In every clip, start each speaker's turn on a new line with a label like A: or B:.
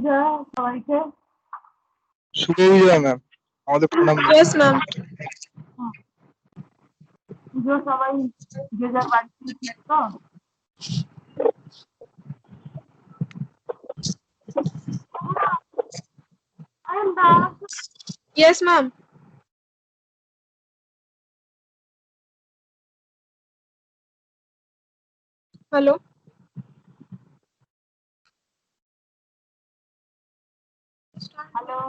A: সবাইকে
B: শুভ বিজয় ম্যাম, আমাদের প্রণাম।
C: Yes, ma'am.
A: পুজো সবাই যে যার বাড়িতে ঠিক তো?
C: Yes, ma'am. Hello.
A: Hello,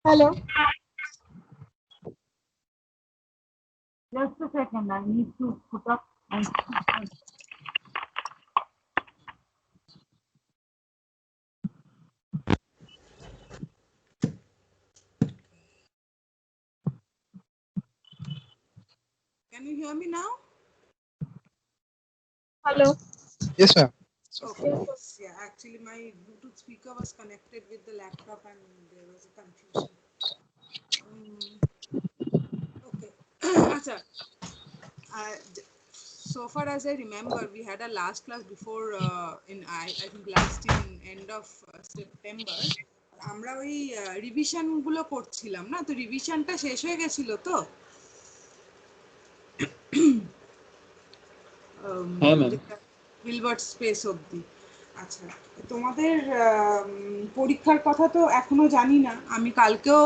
C: Hello.
A: just a second, I need to put up and
D: Can you hear me now?
C: Hello.
B: Yes, ma'am.
D: Okay. Yeah, actually my Bluetooth speaker was connected with the laptop and there was a confusion. Okay. Acha. So far as I remember, we had a last class before I think last in end of September. আমরা ওই revision গুলো করছিলাম না, তো রিভিশনটা শেষ হয়ে গেছিল তো? হিলবার্ট স্পেস অবধি। আচ্ছা, তোমাদের পরীক্ষার কথা তো এখনো জানি না। আমি কালকেও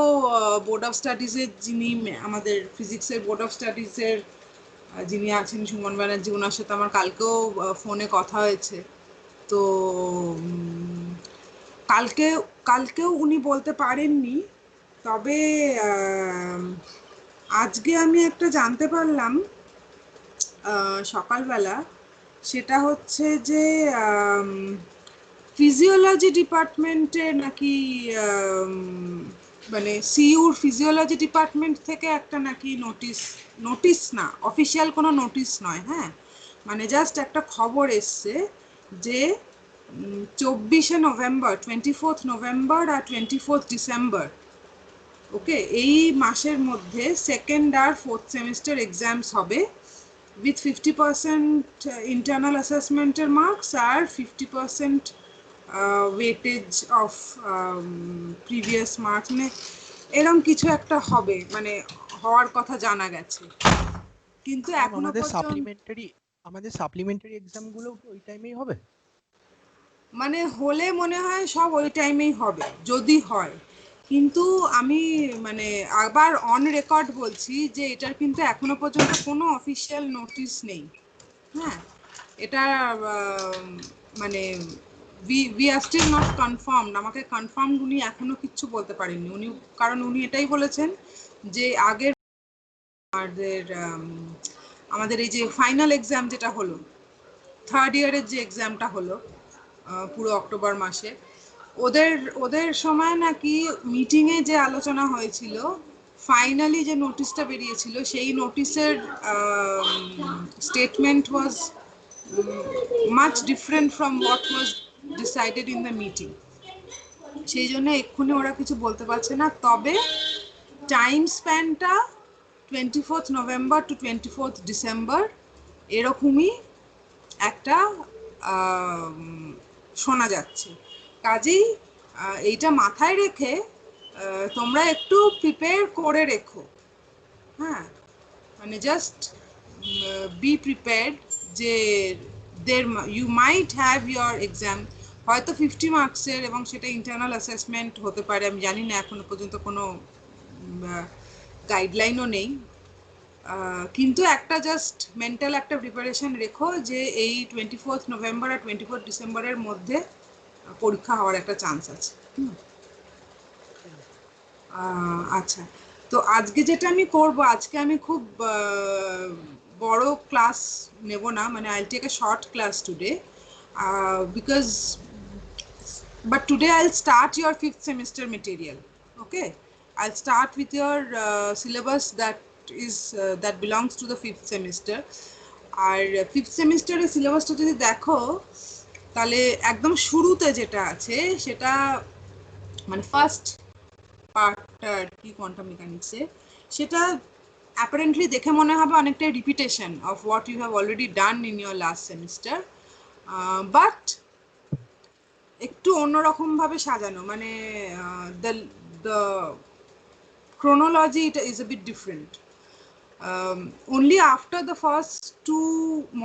D: বোর্ড অফ স্টাডিজের যিনি আমাদের ফিজিক্সের বোর্ড অফ স্টাডিজের যিনি আছেন সুমন ব্যানার্জি, ওনার সাথে আমার কালকেও ফোনে কথা হয়েছে। তো কালকেও উনি বলতে পারেননি, তবে আজকে আমি একটা জানতে পারলাম সকালবেলা, সেটা হচ্ছে যে ফিজিওলজি ডিপার্টমেন্টে নাকি মানে সিইউর ফিজিওলজি ডিপার্টমেন্ট থেকে একটা নাকি নোটিশ না, অফিসিয়াল কোনো নোটিশ নয়, হ্যাঁ, মানে জাস্ট একটা খবর এসছে যে 24শে নভেম্বর, 24th নভেম্বর আর 24th ডিসেম্বর, ওকে, এই মাসের মধ্যে সেকেন্ড আর ফোর্থ সেমিস্টার এক্সামস হবে with 50% internal assessment marks আর 50% weightage of previous marks, মানে এরকম কিছু একটা হবে, মানে হওয়ার কথা জানা গেছে, কিন্তু এখনো
E: আমাদের সাপ্লিমেন্টারি এক্সাম গুলো কি ওই টাইমেই হবে?
D: মানে হলে মনে হয় সব ওই টাইমেই হবে যদি হয়, কিন্তু আমি মানে আবার অন রেকর্ড বলছি যে এটার কিন্তু এখনো পর্যন্ত কোনো অফিসিয়াল নোটিশ নেই, হ্যাঁ, এটা মানে we are still not confirmed, আমাকে কনফার্মড উনি এখনো কিচ্ছু বলতে পারেননি উনি, কারণ উনি এটাই বলেছেন যে আগের আমাদের এই যে ফাইনাল এক্সাম যেটা হলো, থার্ড ইয়ারের যে এক্সামটা হলো পুরো অক্টোবর মাসে, ওদের সময় নাকি মিটিংয়ে যে আলোচনা হয়েছিল, ফাইনালি যে নোটিশটা বেরিয়েছিল, সেই নোটিশের statement was much different from what was decided in the meeting. সেই জন্য এক্ষুনি ওরা কিছু বলতে পারছে না, তবে টাইম স্প্যানটা 24th November to 24th December এরকমই একটা শোনা যাচ্ছে। কাজেই এইটা মাথায় রেখে তোমরা একটু প্রিপেয়ার করে রেখো, হ্যাঁ, মানে জাস্ট বি প্রিপেয়ার্ড যে you might have your exam, হয়তো 50 মার্কসের, এবং সেটা ইন্টারনাল অ্যাসেসমেন্ট হতে পারে, আমি জানি না, এখনো পর্যন্ত কোনো গাইডলাইনও নেই, কিন্তু একটা জাস্ট মেন্টাল একটা প্রিপারেশন রেখো যে এই 24th নভেম্বর আর 24th ডিসেম্বরের মধ্যে পরীক্ষা হওয়ার একটা চান্স আছে। আচ্ছা, তো আজকে যেটা আমি করব, আজকে আমি খুব বড় ক্লাস নেব না, মানে I'll take a short class today, because but today I'll start your 5th semester material. Okay, I'll start with your syllabus that is that belongs to the 5th semester. আর 5th semester এর সিলেবাসটা যদি দেখো, তাহলে একদম শুরুতে যেটা আছে সেটা মানে ফার্স্ট পার্টটা আর কি, কোয়ান্টাম মেকানিক্সে, সেটা অ্যাপারেন্টলি দেখে মনে হবে অনেকটা repetition of what you have already done in your last semester, but একটু অন্যরকম ভাবে সাজানো, মানে the chronology is a bit different. Only after the first two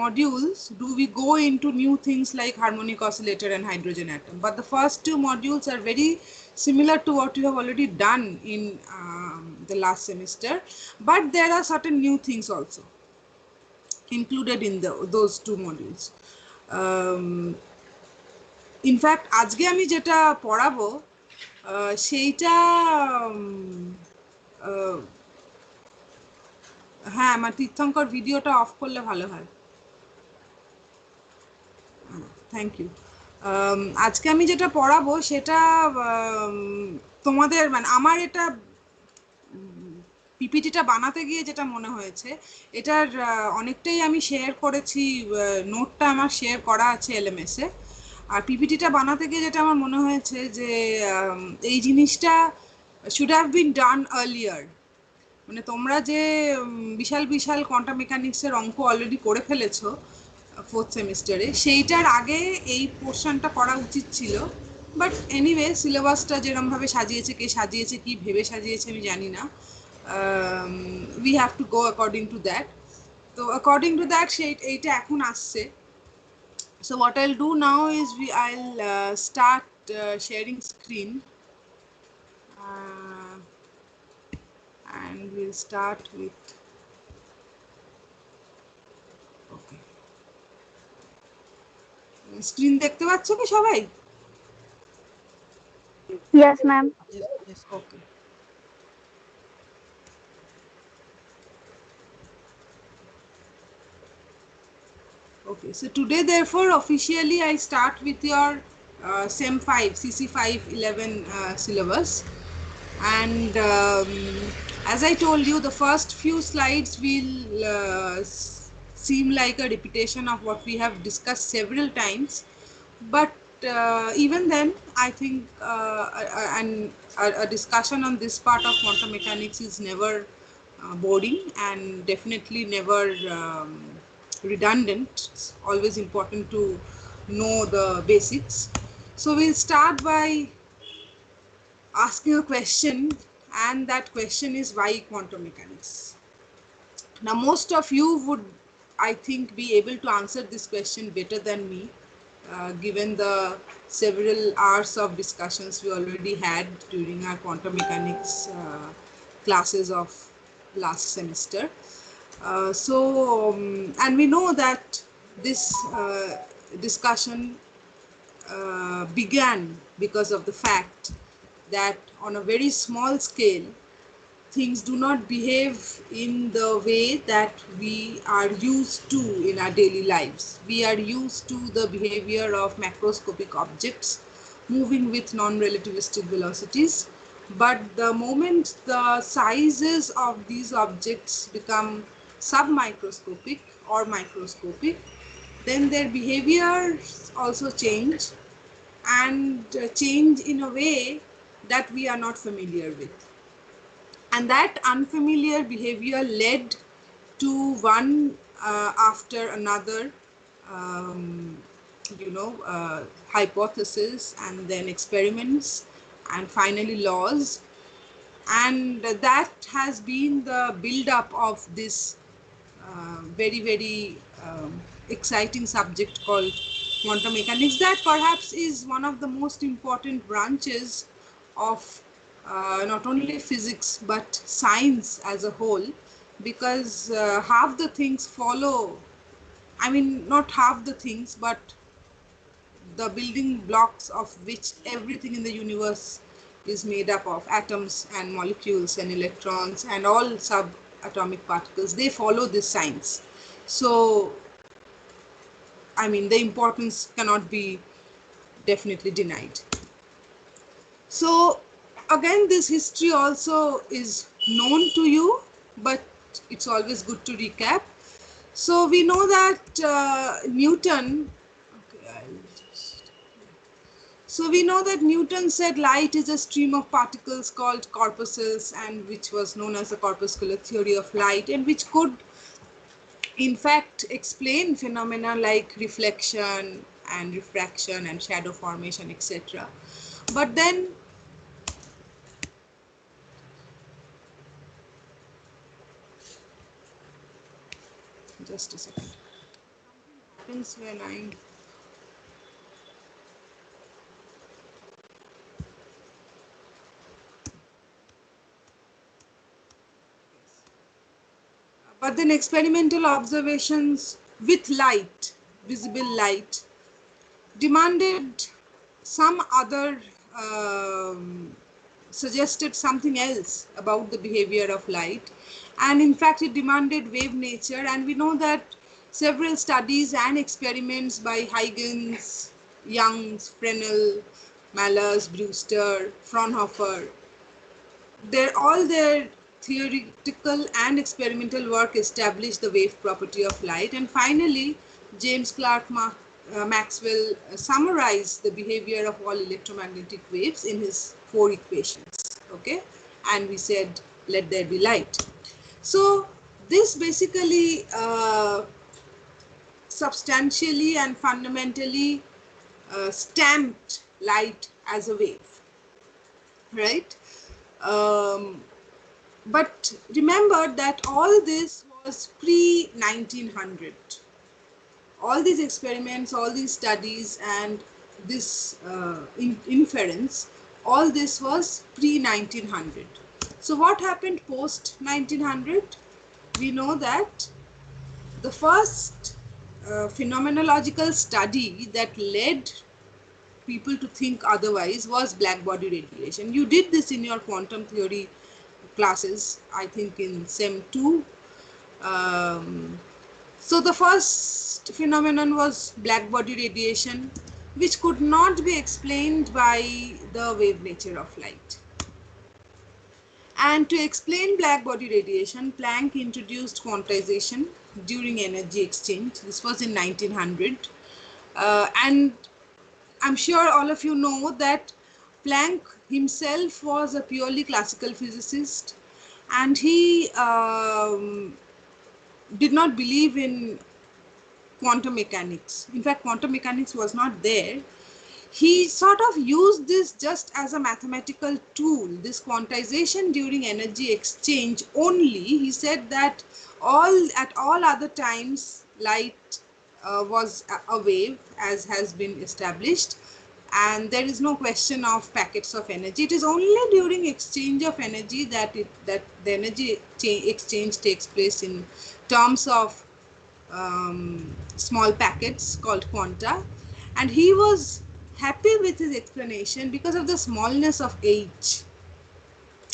D: modules do we go into new things like harmonic oscillator and hydrogen atom. But the first two modules are very similar to what you have already done in the last semester. But there are certain new things also included in those two modules. In fact আজকে আমি যেটা পড়াবো সেইটা হ্যাঁ, আমার তীর্থঙ্কর ভিডিওটা of করলে ভালো হয়। Thank you. আজকে আমি যেটা পড়াবো সেটা তোমাদের, মানে আমার এটা পিপিটিটা বানাতে গিয়ে যেটা মনে হয়েছে, এটার অনেকটাই আমি শেয়ার করেছি, নোটটা আমার শেয়ার করা আছে এলএমএস এ। আর পিপিটিটা বানাতে গিয়ে যেটা আমার মনে হয়েছে যে এই জিনিসটা should have been done earlier. মানে তোমরা যে বিশাল বিশাল কোয়ান্টাম মেকানিক্সের অঙ্ক অলরেডি করে ফেলেছো ফোর্থ সেমিস্টারে, সেইটার আগে এই পোর্শনটা করা উচিত ছিল। বাট এনিওয়ে, সিলেবাসটা যেরকমভাবে সাজিয়েছে, কে সাজিয়েছে, কি ভেবে সাজিয়েছে আমি জানি না। We have to go according to that. তো according to that এইটা এখন আসছে। So what I'll do now is I'll start sharing screen, and we'll start with, okay, screen দেখতে পাচ্ছ কি সবাই?
F: Yes, ma'am.
E: Yes.
D: Okay. Okay, so today therefore officially I start with your SEM 5 CC 511 syllabus, and as I told you, the first few slides will seem like a repetition of what we have discussed several times, but even then I think a discussion on this part of quantum mechanics is never boring, and definitely never redundant. It's always important to know the basics. So we'll start by asking a question, and that question is, why quantum mechanics? Now most of you would, I think, be able to answer this question better than me, given the several hours of discussions we already had during our quantum mechanics classes of last semester. And we know that this discussion began because of the fact that on a very small scale, things do not behave in the way that we are used to in our daily lives. We are used to the behavior of macroscopic objects moving with non-relativistic velocities. But the moment the sizes of these objects become submicroscopic or microscopic, then their behaviors also change, and change in a way that we are not familiar with. And that unfamiliar behavior led to one after another hypothesis, and then experiments, and finally laws. And that has been the build-up of this very, very exciting subject called quantum mechanics, that perhaps is one of the most important branches of not only physics but science as a whole, because half the things follow, I mean not half the things, but the building blocks of which everything in the universe is made up of, atoms and molecules and electrons and all subatomic particles, they follow this science. So I mean the importance cannot be definitely denied. So again, this history also is known to you, but it's always good to recap. So we know that Newton said light is a stream of particles called corpuscles, and which was known as the corpuscular theory of light, and which could in fact explain phenomena like reflection and refraction and shadow formation, etc. But then just a second. Something happens when I but then experimental observations with light, visible light, demanded some other suggested something else about the behavior of light, and in fact it demanded wave nature. And we know that several studies and experiments by Huygens, Youngs, Fresnel, Malus, Brewster, Fraunhofer, their theoretical and experimental work established the wave property of light. And finally, James Clerk Maxwell summarized the behavior of all electromagnetic waves in his 4 equations. Okay, and we said, let there be light. So this basically substantially and fundamentally stamped light as a wave, right? But remember that all this was pre-1900. All these experiments, all these studies, and this inference, all this was pre-1900. So what happened post-1900? We know that the first phenomenological study that led people to think otherwise was black body radiation. You did this in your quantum theory classes, I think in SEM 2. So the first phenomenon was black body radiation, which could not be explained by the wave nature of light. And to explain black body radiation, Planck introduced quantization during energy exchange. This was in 1900. And I'm sure all of you know that Planck himself was a purely classical physicist, and he did not believe in quantum mechanics. In fact, quantum mechanics was not there. He sort of used this just as a mathematical tool, this quantization during energy exchange only. He said that at all other times light was a wave, as has been established, and there is no question of packets of energy. It is only during exchange of energy that the energy exchange takes place in terms of small packets called quanta. And he was happy with his explanation because of the smallness of H.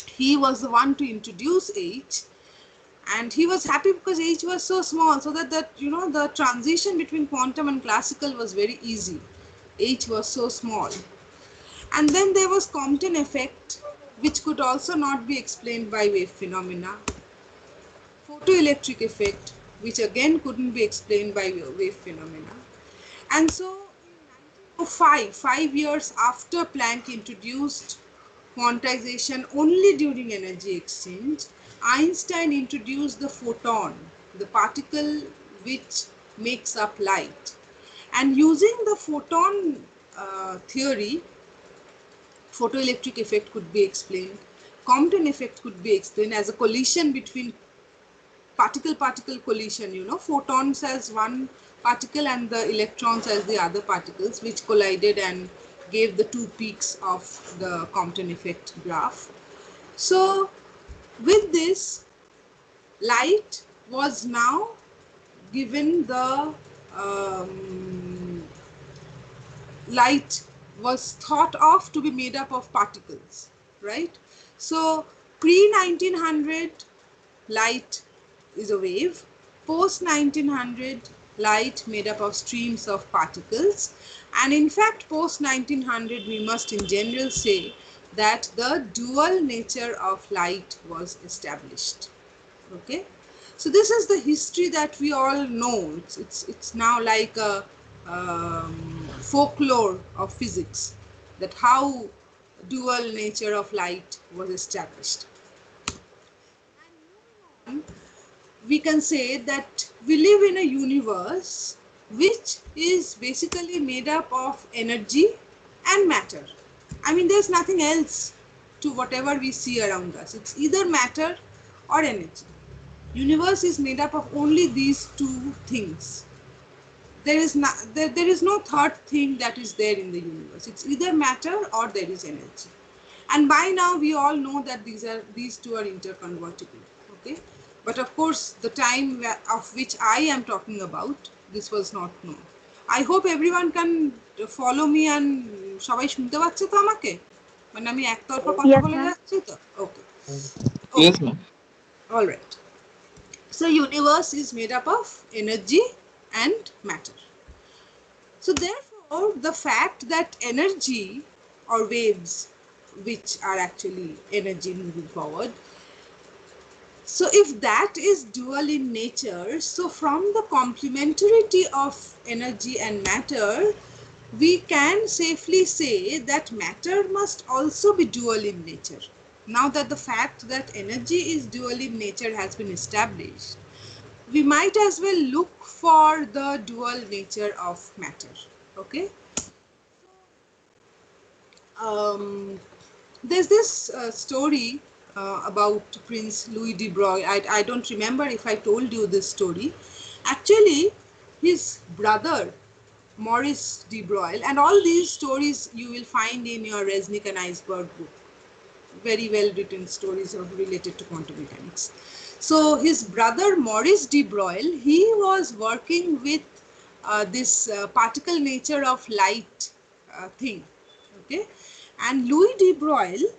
D: He was the one to introduce H, and he was happy because H was so small, so that the transition between quantum and classical was very easy. H was so small. And then there was Compton effect, which could also not be explained by wave phenomena. Photoelectric effect, which again couldn't be explained by wave phenomena. And so in 1905, 5 years after Planck introduced quantization only during energy exchange, Einstein introduced the photon, the particle which makes up light. And using the photon theory, photoelectric effect could be explained. Compton effect could be explained as a collision between particle-particle collision, photons as one particle and the electrons as the other particles, which collided and gave the 2 peaks of the Compton effect graph. So with this, light was now given the light was thought of to be made up of particles, right? So pre-1900, light is a wave. Post-1900, light made up of streams of particles. And in fact, post-1900, we must in general say that the dual nature of light was established. Okay, so this is the history that we all know. It's now like a folklore of physics, that how dual nature of light was established. And we can say that we live in a universe which is basically made up of energy and matter. I mean, there's nothing else to whatever we see around us. It's either matter or energy. Universe is made up of only these two things. There is no third thing that is there in the universe. It's either matter or there is energy. And by now we all know that these two are interconvertible. Okay, but of course the time of which I am talking about, this was not known. I hope everyone can follow me and সবাই শুনতে পাচ্ছে তো আমাকে, মানে আমি একতরফা কথা বলে যাচ্ছি তো? Okay.
B: Yes, ma'am.
D: All right. So universe is made up of energy and matter. So therefore, the fact that energy or waves, which are actually energy moving forward, so if that is dual in nature, so from the complementarity of energy and matter, we can safely say that matter must also be dual in nature. Now that the fact that energy is dual in nature has been established, we might as well look for the dual nature of matter. Okay. There's this story about Prince Louis de Broglie. I don't remember if I told you this story. Actually, his brother Maurice de Broglie, and all these stories you will find in your Resnick and Iceberg book. Very well written stories related to quantum mechanics. So his brother Maurice de Broglie, he was working with this particle nature of light thing. Okay, and Louis de Broglie,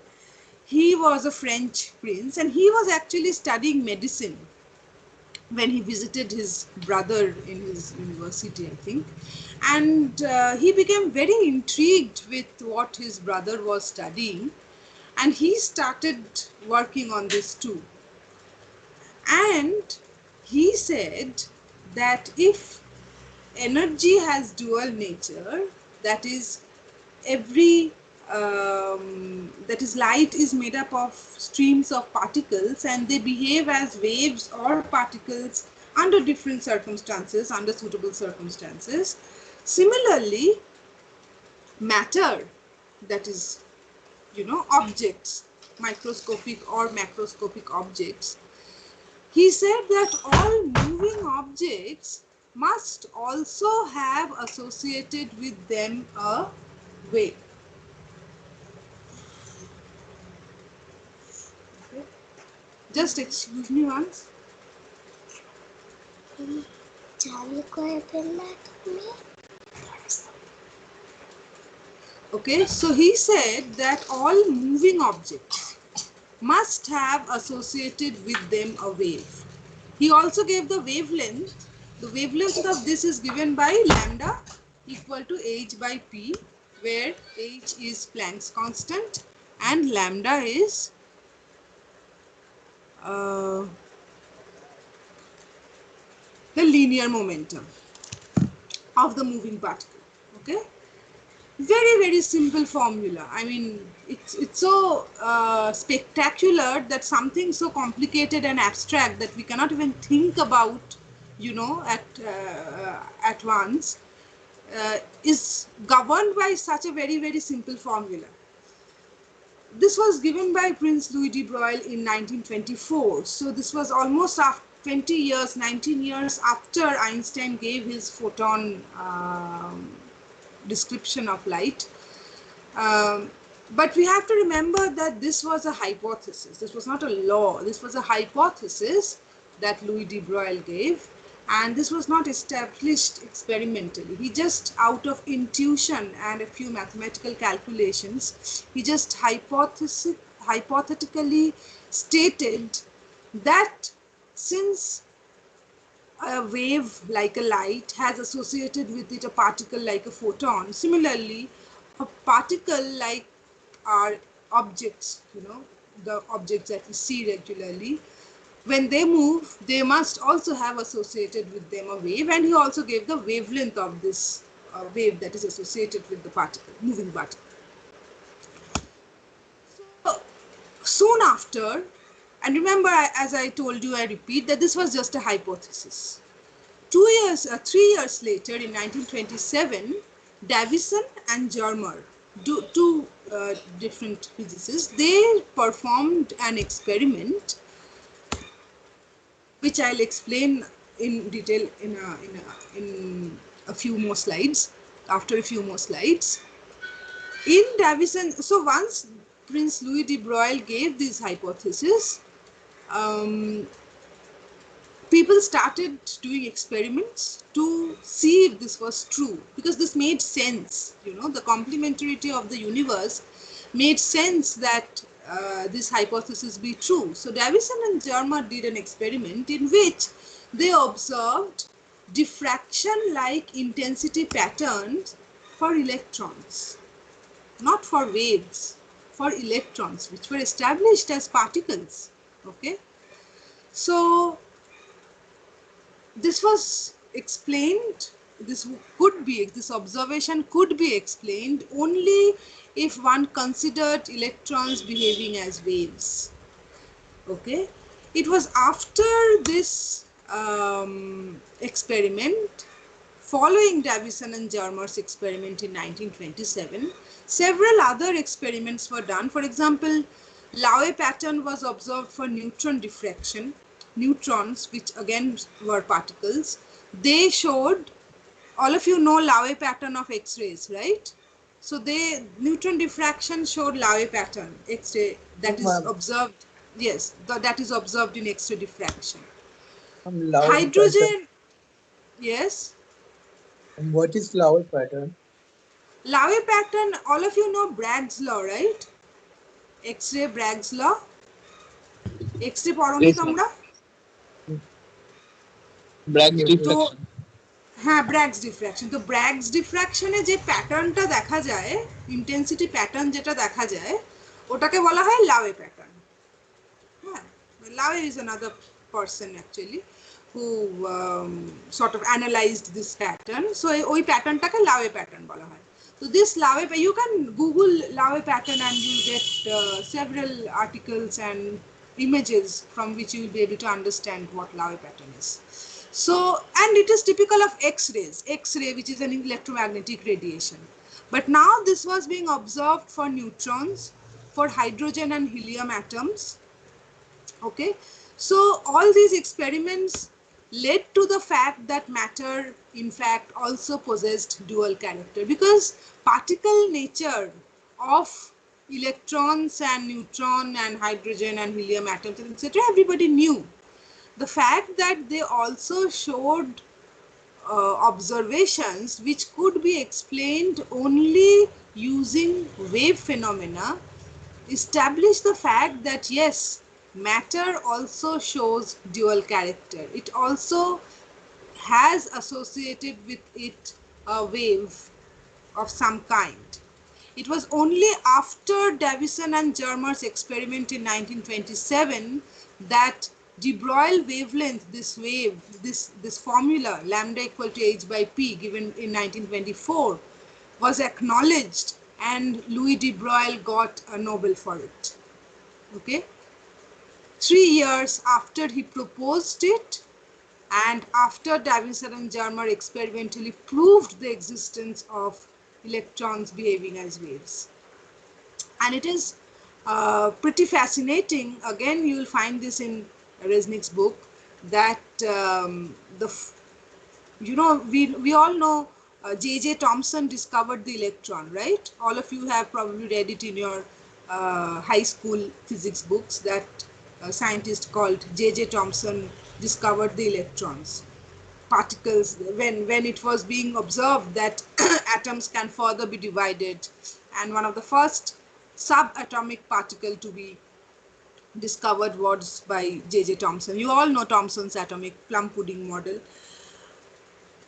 D: he was a French prince, and he was actually studying medicine when he visited his brother in his university, I think. And he became very intrigued with what his brother was studying, and he started working on this too. And he said that if energy has dual nature, that is that is light is made up of streams of particles, and they behave as waves or particles under different circumstances, under suitable circumstances. Similarly, matter, that is, objects, microscopic or macroscopic objects, he said that all moving objects must also have associated with them a wave. Just excuse me once. Okay, so he said that all moving objects must have associated with them a wave. He also gave the wavelength. The wavelength of this is given by lambda equal to h by p, where h is Planck's constant and lambda is the linear momentum of the moving particle. Okay, very, very simple formula. I mean, it's so spectacular that something so complicated and abstract that we cannot even think about, at once, is governed by such a very, very simple formula. This was given by Prince Louis de Broglie in 1924. So this was almost after 20 years, 19 years after Einstein gave his photon description of light. But we have to remember that this was a hypothesis. This was not a law. This was a hypothesis that Louis de Broglie gave. And this was not established experimentally. He just, out of intuition and a few mathematical calculations, he just hypothetically stated that since a wave like a light has associated with it a particle like a photon, similarly, a particle like our objects, the objects that we see regularly, when they move, they must also have associated with them a wave, and he also gave the wavelength of this wave that is associated with the particle, moving particle. So, soon after, and remember, as I told you, I repeat that this was just a hypothesis. 3 years later, in 1927, Davison and Germer, two different physicists, they performed an experiment, which I'll explain in detail in a few more slides, after a few more slides. In Davison, so once Prince Louis de Broglie gave this hypothesis, people started doing experiments to see if this was true, because this made sense. You know, the complementarity of the universe made sense that this hypothesis be true. So Davison and Germer did an experiment in which they observed diffraction-like intensity patterns for electrons, not for waves, for electrons, which were established as particles. Okay, so this was explained, this observation could be explained only if one considered electrons behaving as waves. Okay, it was after this experiment, following Davison and Germer's experiment in 1927, several other experiments were done. For example, Laue pattern was observed for neutron diffraction. Neutrons, which again were particles, they showed, all of you know Laue pattern of X-rays, right? So neutron diffraction showed Laue pattern, X-ray, that is observed, yes, that is observed in X-ray diffraction. Hydrogen, yes.
F: And what is Laue pattern?
D: Laue pattern, all of you know Bragg's law, right? X-ray Bragg's law. X-ray পড়োনি তোমরা?
B: Bragg's diffraction.
D: হ্যাঁ, Bragg's diffraction. তো Bragg's diffraction এ যে প্যাটার্নটা দেখা যায়, intensity pattern যেটা দেখা যায়, ওটাকে বলা হয় Laue pattern. হ্যাঁ, Laue is another person actually who sort of analyzed this pattern. So ওই প্যাটার্নটাকে Laue pattern বলা হয়. So this Laue, you can Google Laue pattern and you get several articles and images from which you will be able to understand what Laue pattern is. So, and it is typical of X-rays, X-ray, which is an electromagnetic radiation. But now this was being observed for neutrons, for hydrogen and helium atoms. Okay, so all these experiments led to the fact that matter, in fact, also possessed dual character, because particle nature of electrons and neutron and hydrogen and helium atoms, etc., everybody knew. The fact that they also showed observations which could be explained only using wave phenomena established the fact that yes, matter also shows dual character. It also has associated with it a wave of some kind. It was only after Davison and Germer's experiment in 1927 that de Broglie wavelength, this wave, this formula, lambda equal to h by p, given in 1924, was acknowledged, and Louis de Broglie got a Nobel for it. Okay, 3 years after he proposed it, and after Davison and Germer experimentally proved the existence of electrons behaving as waves. And it is pretty fascinating. Again, you will find this in Resnick's book, that we all know J.J. Thomson discovered the electron, right? All of you have probably read it in your high school physics books, that a scientist called J.J. Thomson discovered the electrons, particles, when it was being observed that atoms can further be divided, and one of the first subatomic particle to be discovered was by J.J. Thomson. You all know Thomson's atomic plum pudding model.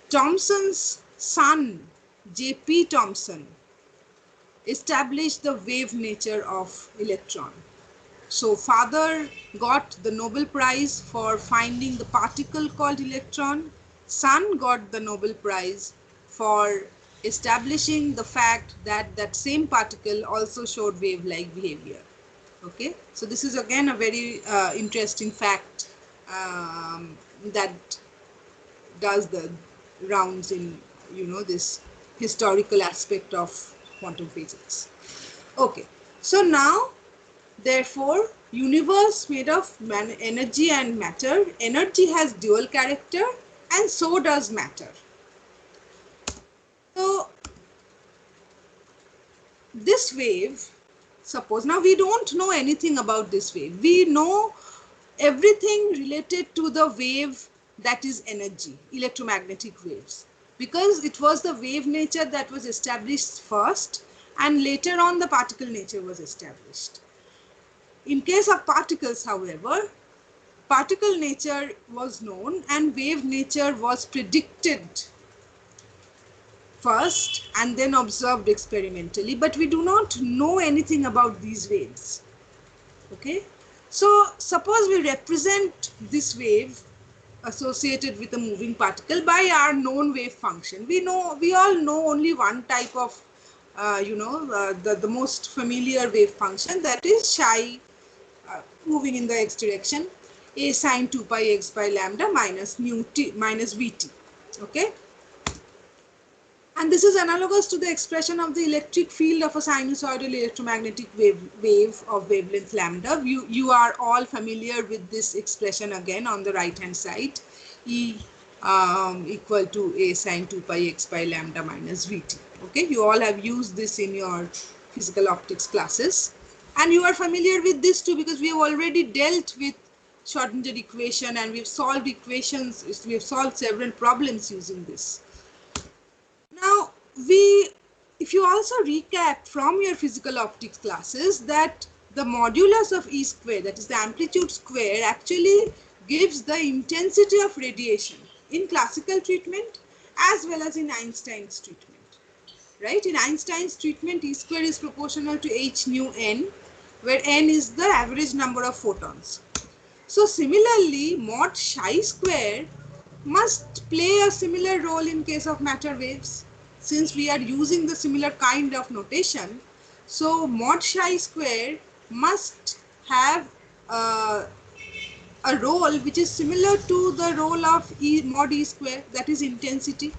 D: Thomson's son, J.P. Thomson, established the wave nature of electron. So father got the Nobel Prize for finding the particle called electron. Son got the Nobel Prize for establishing the fact that that same particle also showed wave-like behavior. Okay, so this is again a very interesting fact that does the rounds in, you know, this historical aspect of quantum physics. Okay, so now, therefore, universe made of energy and matter. Energy has dual character, and so does matter. So this wave, suppose, now we don't know anything about this wave. We know everything related to the wave that is energy, electromagnetic waves, because it was the wave nature that was established first, and later on the particle nature was established. In case of particles, however, particle nature was known and wave nature was predicted first and then observed experimentally, but we do not know anything about these waves. Okay, so suppose we represent this wave associated with a moving particle by our known wave function. We all know only one type of the most familiar wave function, that is psi moving in the x direction, a sine 2 pi x by lambda minus mu t minus vt. Okay, and this is analogous to the expression of the electric field of a sinusoidal electromagnetic wave of wavelength lambda. You are all familiar with this expression again on the right hand side, E equal to a sine 2 pi x by lambda minus vt. Okay, you all have used this in your physical optics classes, and you are familiar with this too because we have already dealt with Schrodinger equation and we've solved equations, we have solved several problems using this. Now, if you also recap from your physical optics classes that the modulus of E square, that is the amplitude square, actually gives the intensity of radiation in classical treatment as well as in Einstein's treatment, right? In Einstein's treatment, E square is proportional to h nu n, where n is the average number of photons. So similarly, mod psi square must play a similar role in case of matter waves, since we are using the similar kind of notation. So mod psi square must have a role which is similar to the role of mod E square, that is intensity.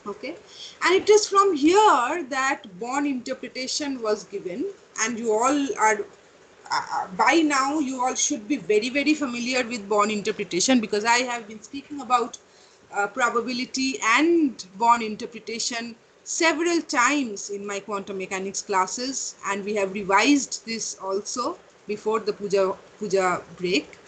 D: Okay, and it is from here that Born interpretation was given, and you all are by now you all should be very familiar with Born interpretation, because I have been speaking about probability and Born interpretation several times in my quantum mechanics classes, and we have revised this also before the puja break.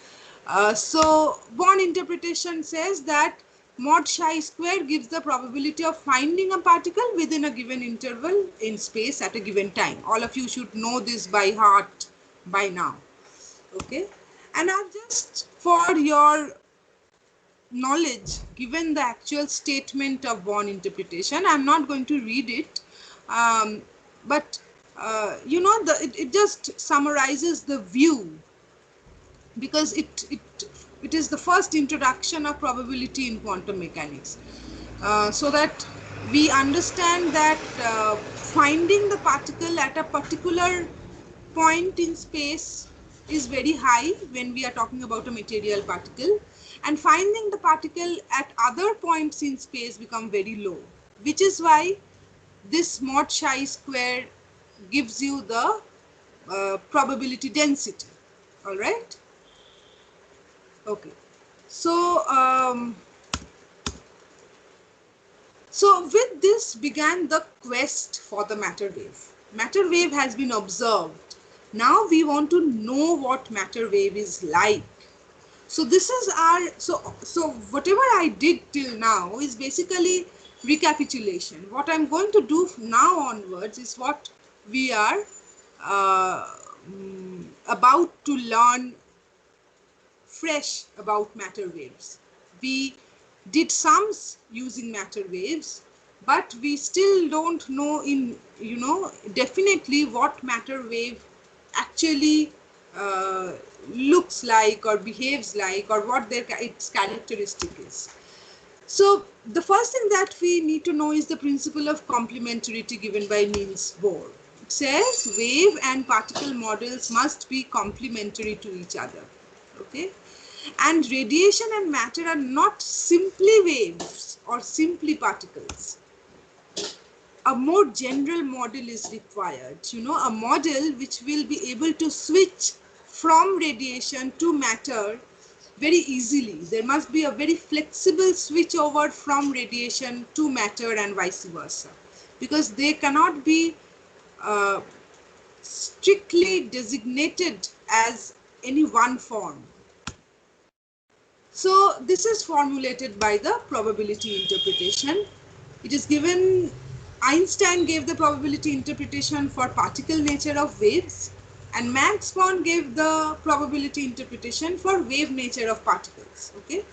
D: So Born interpretation says that mod psi square gives the probability of finding a particle within a given interval in space at a given time. All of you should know this by heart by now. Okay, and I've just, for your knowledge, given the actual statement of Born interpretation. I'm not going to read it, but you know, it just summarizes the view, because it is the first introduction of probability in quantum mechanics, so that we understand that finding the particle at a particular point in space is very high when we are talking about a material particle, and finding the particle at other points in space become very low, which is why this mod psi square gives you the probability density. All right. Okay. So so with this began the quest for the matter wave. Matter wave has been observed. Now we want to know what matter wave is like. So this is our, so whatever I did till now is basically recapitulation. What I'm going to do now onwards is what we are about to learn fresh about matter waves. We did sums using matter waves, but we still don't know in, you know, definitely what matter wave actually looks like or behaves like, or what its characteristic is. So the first thing that we need to know is the principle of complementarity given by Niels Bohr. It says wave and particle models must be complementary to each other. Okay, And radiation and matter are not simply waves or simply particles. A more general model is required, a model which will be able to switch from radiation to matter very easily. There must be a very flexible switch over from radiation to matter and vice versa, because they cannot be strictly designated as any one form. So this is formulated by the probability interpretation. It is given, Einstein gave the probability interpretation for particle nature of waves, and Max Born gave the probability interpretation for wave nature of particles. Okay.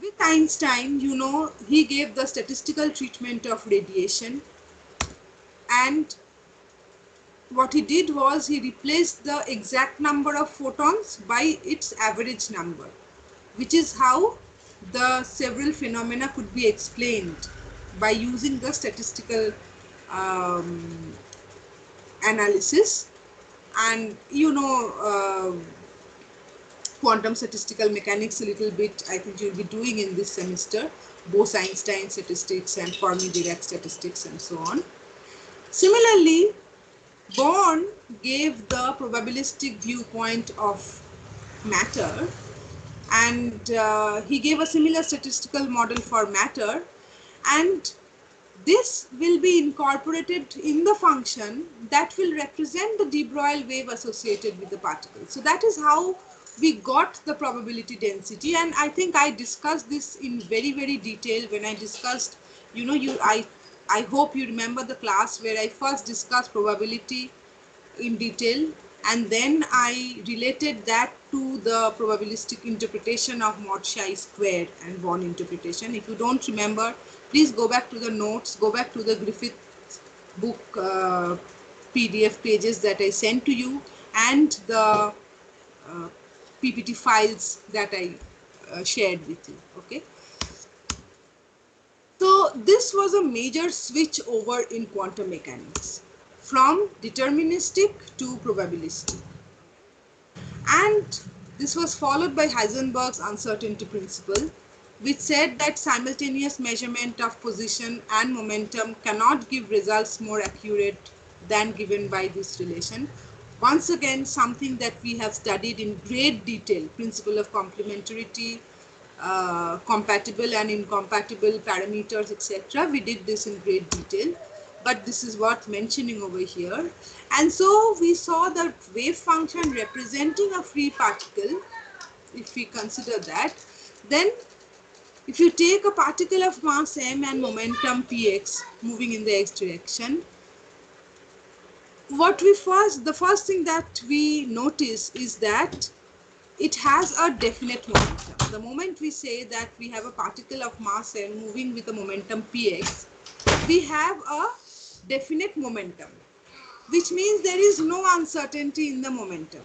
D: With Einstein, he gave the statistical treatment of radiation, and what he did was he replaced the exact number of photons by its average number, which is how the several phenomena could be explained by using the statistical analysis. And quantum statistical mechanics a little bit, I think you'll be doing in this semester, Bose-Einstein statistics and Fermi-Dirac statistics and so on. Similarly, Born gave the probabilistic viewpoint of matter, and he gave a similar statistical model for matter, and this will be incorporated in the function that will represent the de Broglie wave associated with the particle. So that is how we got the probability density, and I think I discussed this in very, very detail when I discussed, I hope you remember the class where I first discussed probability in detail, and then I related that to the probabilistic interpretation of mod chi squared and Born interpretation. If you don't remember, please go back to the notes, go back to the Griffith book PDF pages that I sent to you, and the PPT files that I shared with you. Okay. So this was a major switch over in quantum mechanics, from deterministic to probabilistic. And this was followed by Heisenberg's uncertainty principle, which said that simultaneous measurement of position and momentum cannot give results more accurate than given by this relation. Once again, something that we have studied in great detail, principle of complementarity, compatible and incompatible parameters, etc. We did this in great detail, but this is worth mentioning over here. And so we saw that wave function representing a free particle, if we consider that, then if you take a particle of mass m and momentum px moving in the x direction, the first thing that we notice is that it has a definite momentum. The moment we say that we have a particle of mass m moving with a momentum px, we have a definite momentum, which means there is no uncertainty in the momentum.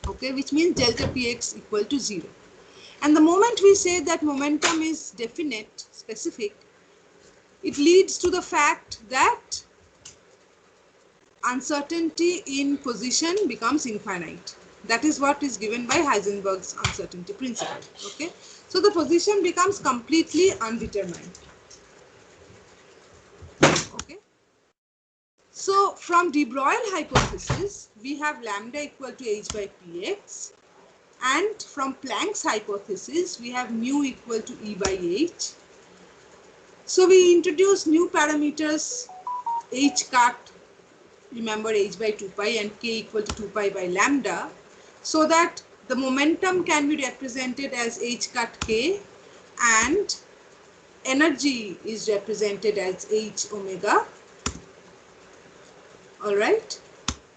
D: Okay, which means delta px equal to 0. And the moment we say that momentum is definite, specific, it leads to the fact that uncertainty in position becomes infinite. That is what is given by Heisenberg's uncertainty principle. Okay, so the position becomes completely undetermined. Okay, so from de Broglie hypothesis, we have lambda equal to h by px, and from Planck's hypothesis, we have mu equal to E by h. So we introduce new parameters, h cut, remember h by 2 pi, and k equal to 2 pi by lambda, so that the momentum can be represented as h cut k, and energy is represented as h omega. All right.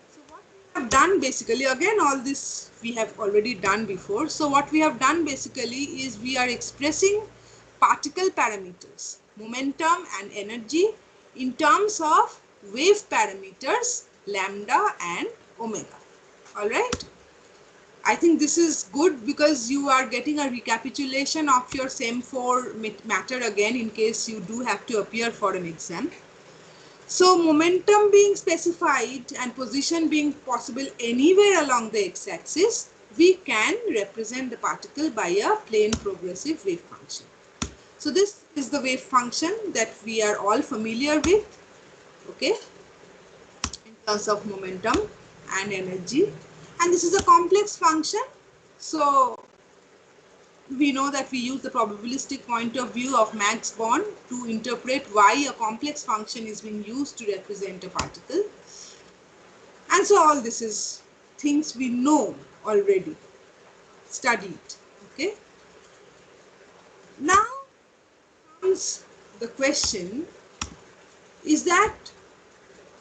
D: So what we have done basically, again, all this we have already done before. So what we have done basically is we are expressing particle parameters, momentum and energy, in terms of wave parameters lambda and omega. All right. I think this is good because you are getting a recapitulation of your SEM 4 matter again, in case you do have to appear for an exam. So momentum being specified and position being possible anywhere along the x-axis, we can represent the particle by a plane progressive wave function. So this is the wave function that we are all familiar with, okay, in terms of momentum and energy. And this is a complex function. So we know that we use the probabilistic point of view of Max Born to interpret why a complex function is being used to represent a particle. And so all this is things we know already, studied, okay. Now comes the question is that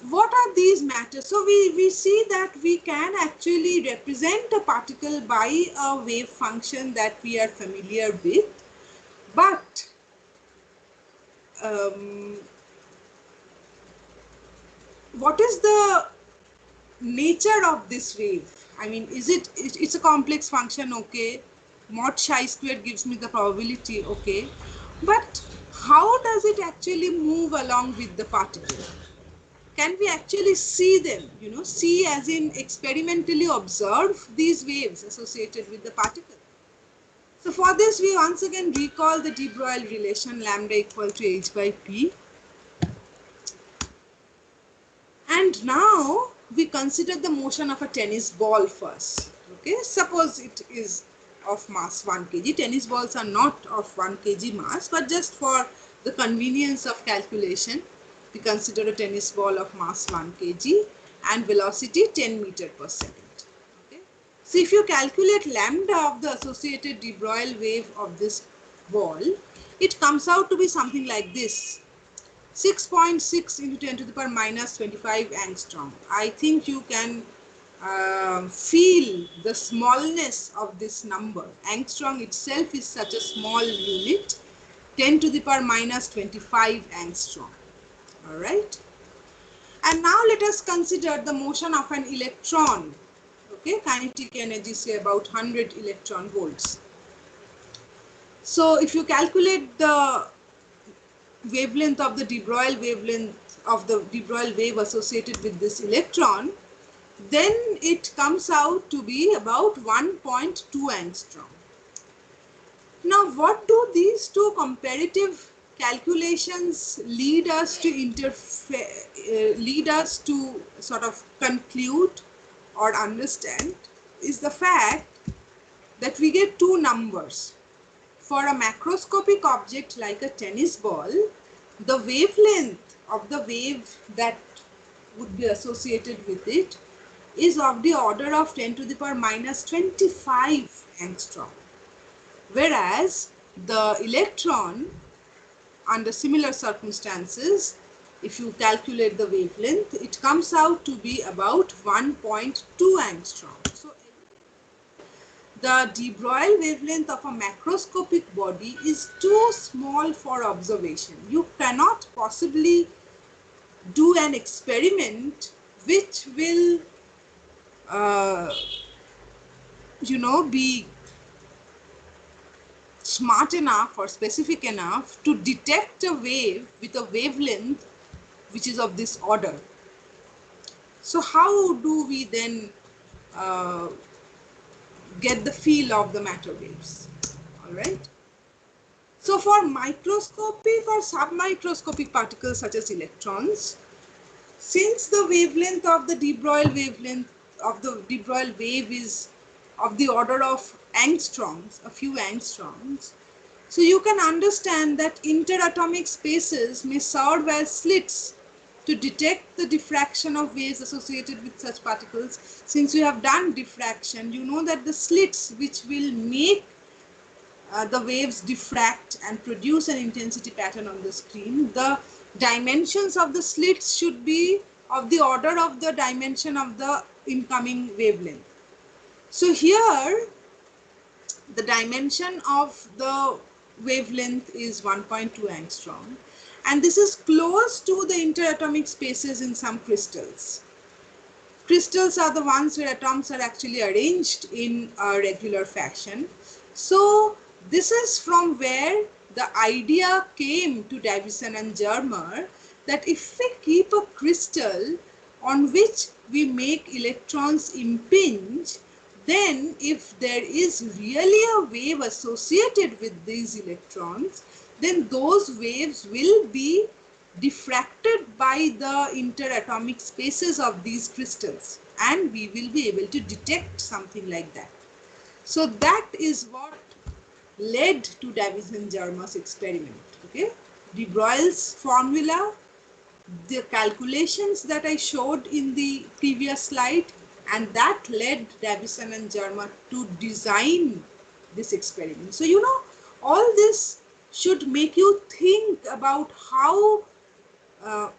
D: what are these matters? So we see that we can actually represent a particle by a wave function that we are familiar with, but what is the nature of this wave? I mean, it's a complex function, okay, mod chi squared gives me the probability, okay, but how does it actually move along with the particle? Can we actually see them, you know, see as in experimentally observe these waves associated with the particle? So for this, we once again recall the de Broglie relation lambda equal to h by p. And now we consider the motion of a tennis ball first. Okay, suppose it is of mass 1 kg. Tennis balls are not of 1 kg mass, but just for the convenience of calculation, we consider a tennis ball of mass 1 kg and velocity 10 meter per second. Okay. So if you calculate lambda of the associated de Broglie wave of this ball, it comes out to be something like this. 6.6 into 10 to the power minus 25 angstrom. I think you can feel the smallness of this number. Angstrom itself is such a small unit, 10 to the power minus 25 angstrom. All right. And now let us consider the motion of an electron. Okay, kinetic energy say about 100 electron volts. So if you calculate the wavelength of the de Broglie wavelength of the de Broglie wave associated with this electron, then it comes out to be about 1.2 angstrom. Now, what do these two comparative calculations lead us to sort of conclude or understand is the fact that we get two numbers. For a macroscopic object like a tennis ball, the wavelength of the wave that would be associated with it is of the order of 10 to the power minus 25 angstrom. Whereas the electron, under similar circumstances, if you calculate the wavelength, it comes out to be about 1.2 angstrom. So the de Broglie wavelength of a macroscopic body is too small for observation. You cannot possibly do an experiment which will, be smart enough or specific enough to detect a wave with a wavelength which is of this order. So how do we then get the feel of the matter waves? All right. So for microscopic or submicroscopic particles such as electrons, since the wavelength of the de Broglie wave is of the order of angstroms, a few angstroms, so you can understand that interatomic spaces may serve as slits to detect the diffraction of waves associated with such particles. Since you have done diffraction, you know that the slits which will make the waves diffract and produce an intensity pattern on the screen, the dimensions of the slits should be of the order of the dimension of the incoming wavelength. So here, the dimension of the wavelength is 1.2 angstrom. And this is close to the interatomic spaces in some crystals. Crystals are the ones where atoms are actually arranged in a regular fashion. So this is from where the idea came to Davison and Germer that if we keep a crystal on which we make electrons impinge, then if there is really a wave associated with these electrons, then those waves will be diffracted by the interatomic spaces of these crystals, and we will be able to detect something like that. So that is what led to Davison-Germa's experiment. Okay, de Broglie's formula, the calculations that I showed in the previous slide, and that led Davison and Germa to design this experiment. So, you know, all this should make you think about how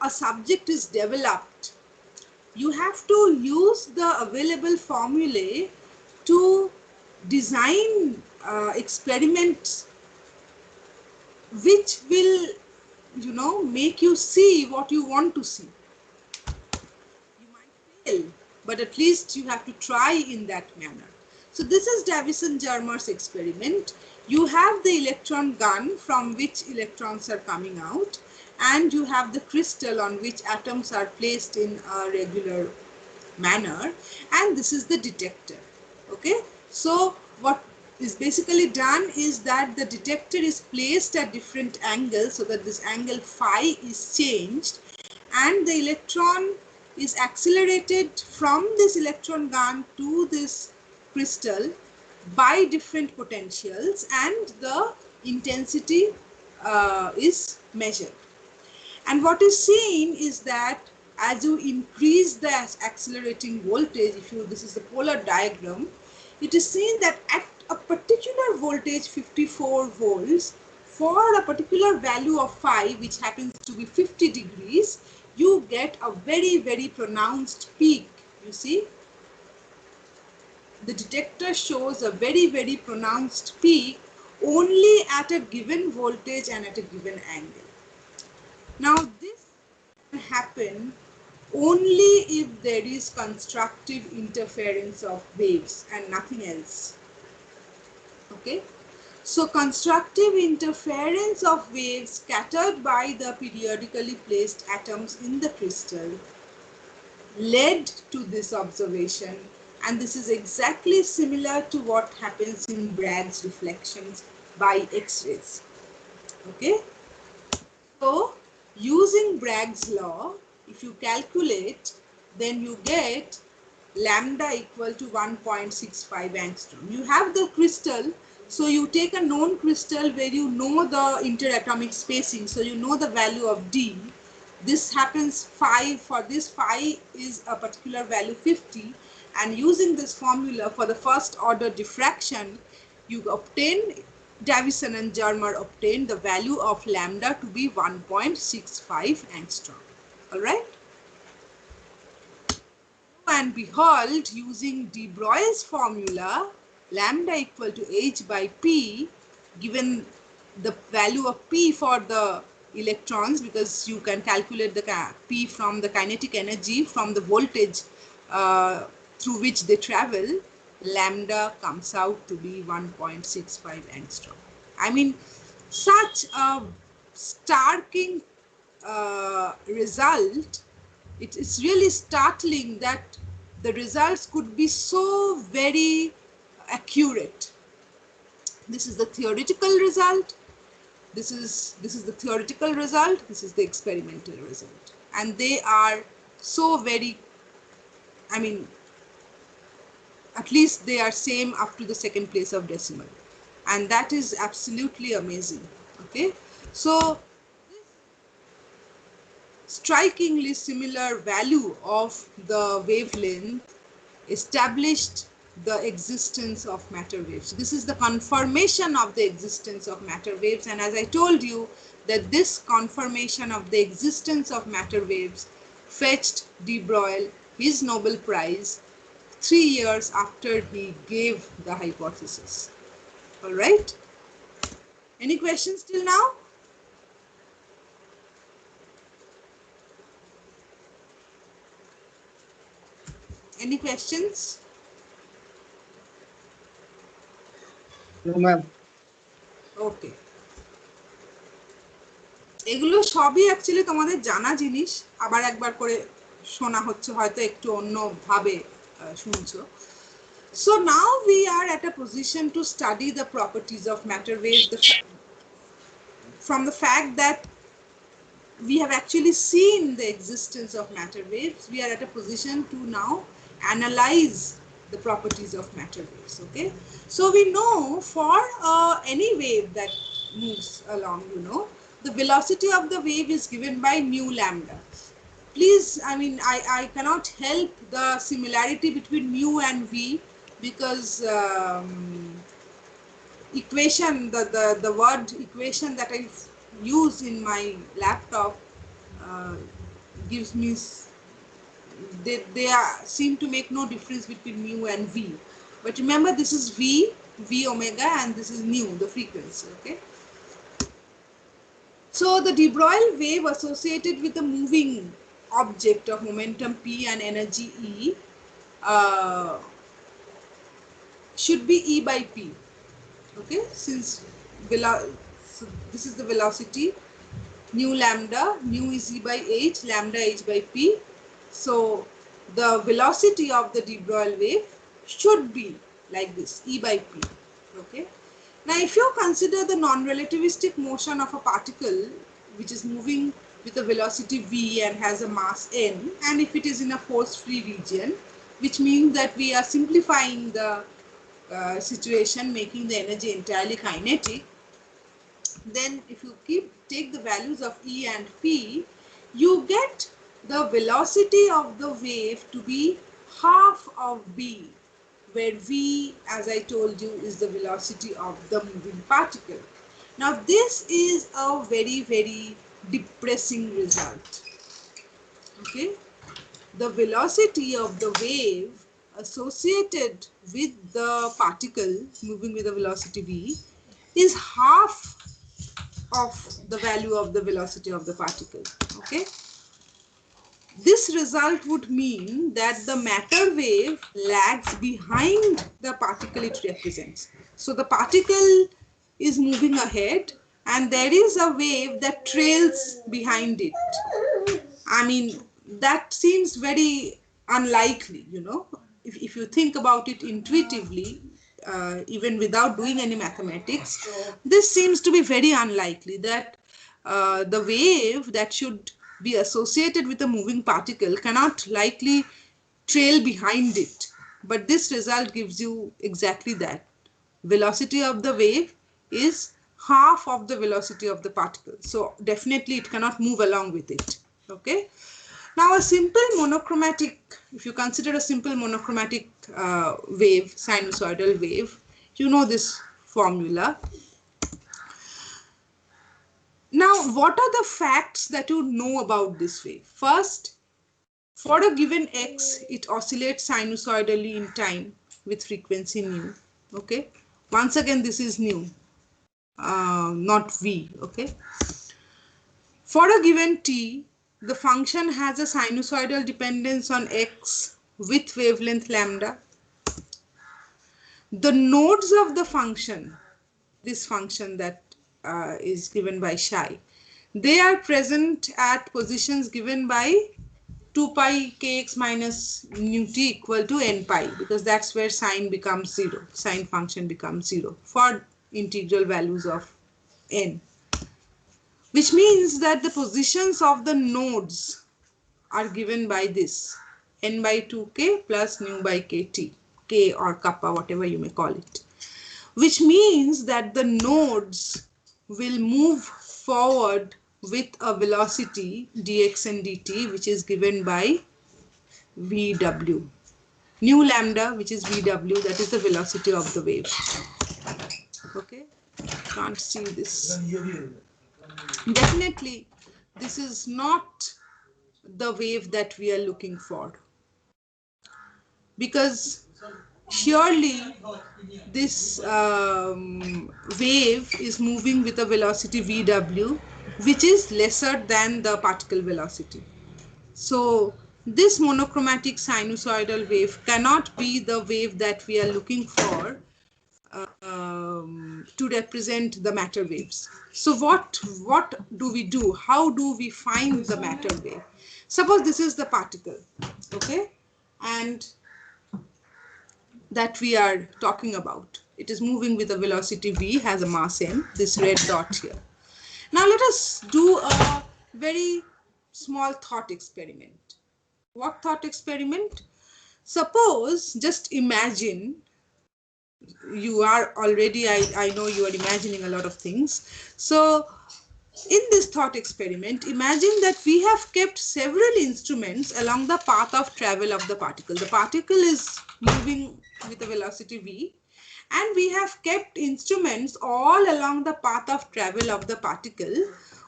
D: a subject is developed. You have to use the available formulae to design experiments which will, you know, make you see what you want to see. You might fail, but at least you have to try in that manner. So this is Davison-Germa's experiment. You have the electron gun from which electrons are coming out, and you have the crystal on which atoms are placed in a regular manner, and this is the detector. Okay, so what is basically done is that the detector is placed at different angles so that this angle phi is changed, and the electron is accelerated from this electron gun to this crystal by different potentials, and the intensity is measured. And what is seen is that as you increase the accelerating voltage, this is the polar diagram, it is seen that at a particular voltage, 54 volts, for a particular value of phi, which happens to be 50 degrees, you get a very, very pronounced peak. You see, the detector shows a very, very pronounced peak only at a given voltage and at a given angle. Now, this can happen only if there is constructive interference of waves and nothing else. Okay, so constructive interference of waves scattered by the periodically placed atoms in the crystal led to this observation, and this is exactly similar to what happens in Bragg's reflections by X-rays. Okay, so using Bragg's law, if you calculate, then you get lambda equal to 1.65 angstrom. You have the crystal, so you take a known crystal where you know the interatomic spacing, so you know the value of D. This happens phi, for this phi is a particular value 50, and using this formula for the first order diffraction, you obtain, Davison and Germa obtained the value of lambda to be 1.65 angstrom. All right. And behold, using de Broglie's formula, lambda equal to h by p, given the value of p for the electrons, because you can calculate the p from the kinetic energy from the voltage through which they travel, lambda comes out to be 1.65 angstrom. I mean, such a starking result. It's really startling that the results could be so very accurate. This is the theoretical result. This is the theoretical result. This is the experimental result, and they are so very, I mean, at least they are same up to the second place of decimal, and that is absolutely amazing. Okay, so strikingly similar value of the wavelength established the existence of matter waves. This is the confirmation of the existence of matter waves, and as I told you that this confirmation of the existence of matter waves fetched de Broglie his Nobel Prize 3 years after he gave the hypothesis. All right. Any questions till now? Any questions?
F: No, ma'am.
D: Okay. এগুলো সবই actually তোমাদের জানা জিনিস, আবার একবার করে শোনা হচ্ছে, হয়তো একটু অন্য ভাবে শুনছো। So now we are at a position to study the properties of matter waves from the fact that we have actually seen the existence of matter waves. We are at a position to now analyze the properties of matter waves. Okay, so we know for any wave that moves along, the velocity of the wave is given by nu lambda. Please, I cannot help the similarity between mu and v, because equation, the word equation that I use in my laptop gives me, they seem to make no difference between mu and v. But remember, this is v omega, and this is nu, the frequency. Okay. So the de Broglie wave associated with a moving object of momentum p and energy E should be E by P. Okay, since so this is the velocity, nu lambda, nu is E by h, lambda h by p. So the velocity of the de Broglie wave should be like this, E by p. Okay. Now, if you consider the non-relativistic motion of a particle which is moving with a velocity v and has a mass n, and if it is in a force-free region, which means that we are simplifying the situation, making the energy entirely kinetic, then if you take the values of E and P, you get the velocity of the wave to be half of v, where v, as I told you, is the velocity of the moving particle. Now this is a very, very depressing result. Okay, the velocity of the wave associated with the particle moving with a velocity v is half of the value of the velocity of the particle. Okay, this result would mean that the matter wave lags behind the particle it represents. So the particle is moving ahead and there is a wave that trails behind it. I mean, that seems very unlikely, if you think about it intuitively, even without doing any mathematics, this seems to be very unlikely that the wave that should be associated with a moving particle cannot likely trail behind it. But this result gives you exactly that. Velocity of the wave is half of the velocity of the particle. So definitely it cannot move along with it. Okay. Now a simple monochromatic, if you consider a simple monochromatic wave, sinusoidal wave, you know this formula. Now, what are the facts that you know about this wave? First, for a given x, it oscillates sinusoidally in time with frequency nu. Okay. Once again, this is nu, not v. Okay. For a given t, the function has a sinusoidal dependence on x with wavelength lambda. The nodes of the function, this function that is given by psi, they are present at positions given by 2 pi kx minus nu t equal to n pi, because that's where sine becomes 0, sine function becomes 0 for integral values of n, which means that the positions of the nodes are given by this n by 2k plus nu by kt, k or kappa, whatever you may call it, which means that the nodes will move forward with a velocity dx and dt which is given by vw. Nu lambda, which is vw, that is the velocity of the wave. Okay, can't see this. Definitely, this is not the wave that we are looking for, because surely this wave is moving with a velocity vw which is lesser than the particle velocity. So this monochromatic sinusoidal wave cannot be the wave that we are looking for to represent the matter waves. So what do we do? How do we find the matter wave? Suppose this is the particle, okay, and that we are talking about. It is moving with a velocity v, has a mass m, this red dot here. Now let us do a very small thought experiment. What thought experiment? Suppose, just imagine, you are already, I know you are imagining a lot of things. So in this thought experiment, imagine that we have kept several instruments along the path of travel of the particle. The particle is moving with a velocity v, and we have kept instruments all along the path of travel of the particle,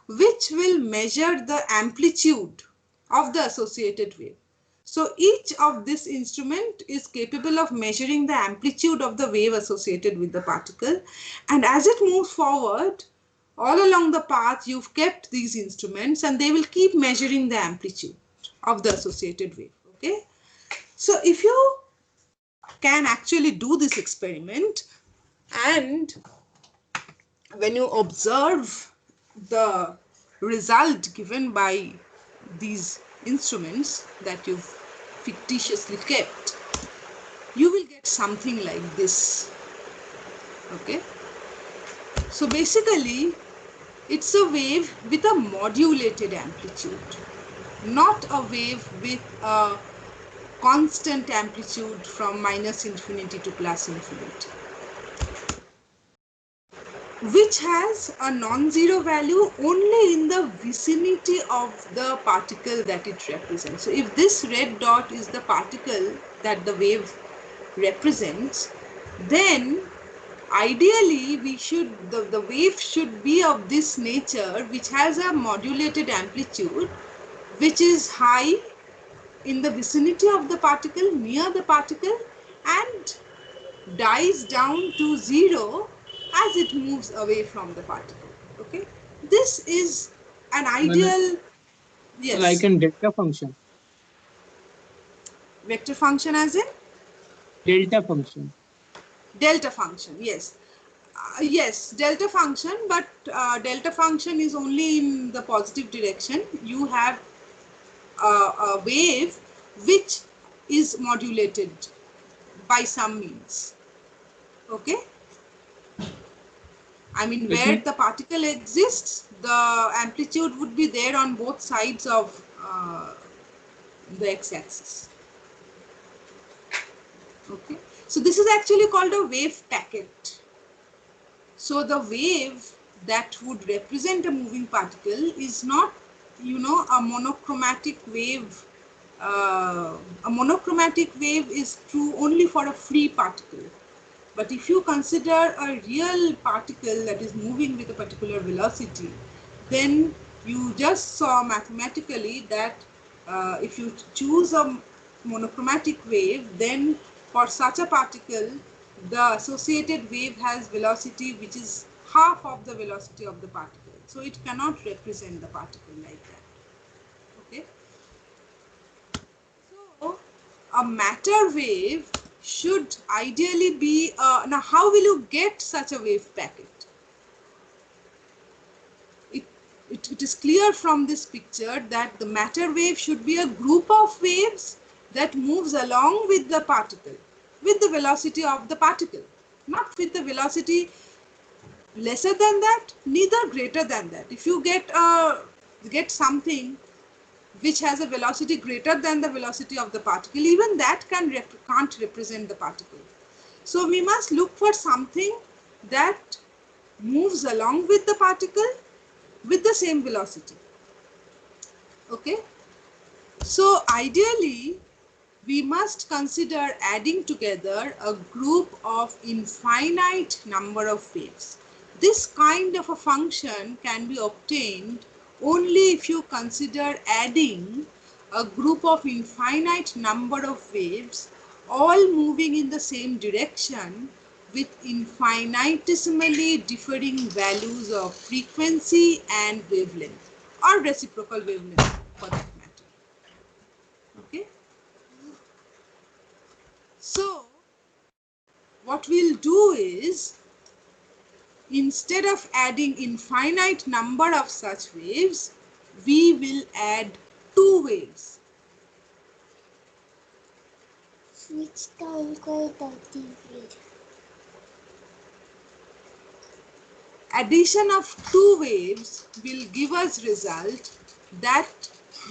D: which will measure the amplitude of the associated wave. So each of this instrument is capable of measuring the amplitude of the wave associated with the particle, and as it moves forward, all along the path, you've kept these instruments and they will keep measuring the amplitude of the associated wave. Okay. So if you can actually do this experiment, and when you observe the result given by these instruments that you've fictitiously kept, you will get something like this. Okay. So basically, it's a wave with a modulated amplitude, not a wave with a constant amplitude from minus infinity to plus infinity, which has a non-zero value only in the vicinity of the particle that it represents. So if this red dot is the particle that the wave represents, then ideally the wave should be of this nature, which has a modulated amplitude which is high in the vicinity of the particle, near the particle, and dies down to zero as it moves away from the particle. Okay, this is an ideal. Yes,
F: Like in delta function.
D: Vector function as in
F: Delta function.
D: delta function. Yes. Yes, delta function, but delta function is only in the positive direction. You have a wave which is modulated by some means. Okay. I mean, where the particle exists, the amplitude would be there on both sides of the x-axis. Okay. So this is actually called a wave packet. So the wave that would represent a moving particle is not, a monochromatic wave. A monochromatic wave is true only for a free particle. But if you consider a real particle that is moving with a particular velocity, then you just saw mathematically that if you choose a monochromatic wave, then for such a particle, the associated wave has velocity which is half of the velocity of the particle. So it cannot represent the particle like that. Okay. So a matter wave should ideally be, now how will you get such a wave packet? It is clear from this picture that the matter wave should be a group of waves that moves along with the particle, with the velocity of the particle, not with the velocity lesser than that, neither greater than that. If you get something which has a velocity greater than the velocity of the particle, even that can't represent the particle. So we must look for something that moves along with the particle with the same velocity. Okay. So ideally, we must consider adding together a group of infinite number of waves. This kind of a function can be obtained only if you consider adding a group of infinite number of waves all moving in the same direction with infinitesimally differing values of frequency and wavelength, or reciprocal wavelength for that matter. Okay. So what we'll do is, instead of adding infinite number of such waves, we will add two waves.
G: সুইচটা on করে দাও টিভির।
D: Addition of two waves will give us result that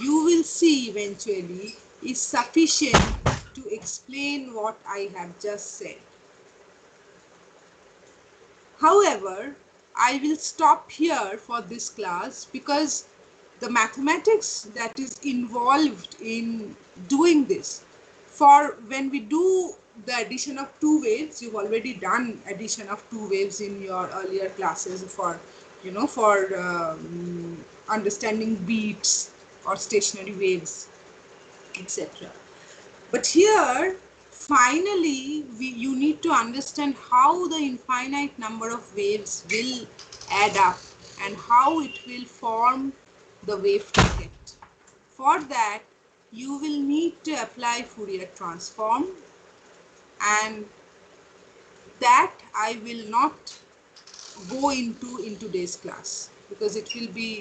D: you will see eventually is sufficient to explain what I have just said. However, I will stop here for this class because the mathematics that is involved in doing this, for when we do the addition of two waves, you've already done addition of two waves in your earlier classes for, you know, for understanding beats or stationary waves, etc. But here, finally, you need to understand how the infinite number of waves will add up and how it will form the wave packet. For that, you will need to apply Fourier transform, and that I will not go into in today's class because it will be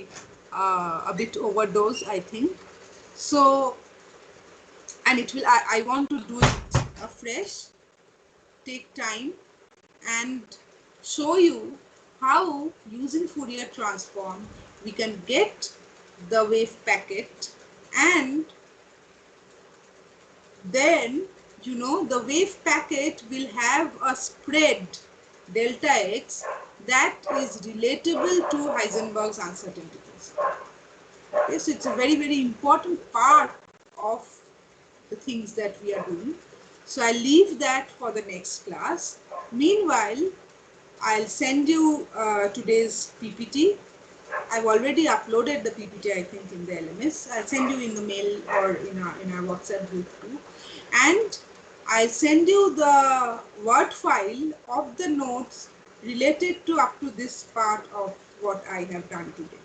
D: a bit overdose, I think. So, and it will, I want to do it afresh, take time and show you how using Fourier transform we can get the wave packet, and then, you know, the wave packet will have a spread delta x that is relatable to Heisenberg's uncertainties. Okay, so it's a very, very important part of the things that we are doing. So I'll leave that for the next class. Meanwhile, I'll send you today's PPT. I've already uploaded the PPT, I think, in the LMS. I'll send you in the mail or in our WhatsApp group too. And I'll send you the Word file of the notes related to up to this part of what I have done today.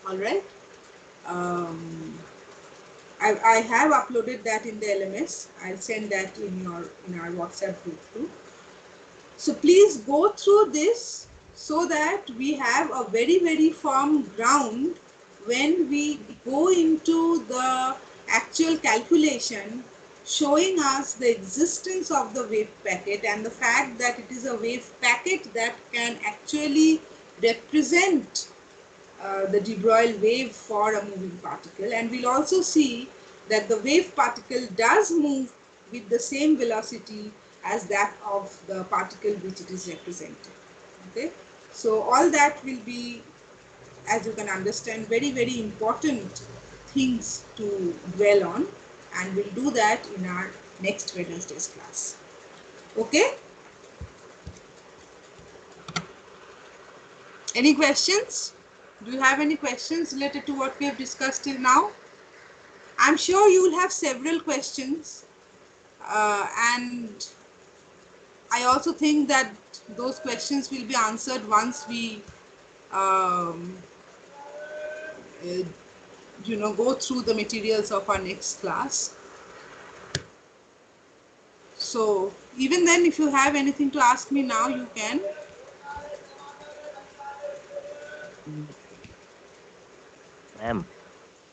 D: All right. I have uploaded that in the LMS. I'll send that in our WhatsApp group too. So please go through this so that we have a very, very firm ground when we go into the actual calculation showing us the existence of the wave packet and the fact that it is a wave packet that can actually represent the de Broglie wave for a moving particle. And we'll also see that the wave particle does move with the same velocity as that of the particle which it is representing. Okay, so all that will be, as you can understand, very, very important things to dwell on, and we'll do that in our next Wednesday's class. Okay, any questions? Do you have any questions related to what we have discussed till now? I'm sure you will have several questions, and I also think that those questions will be answered once we you know, go through the materials of our next class. So even then, if you have anything to ask me now, you can.
H: Ma'am,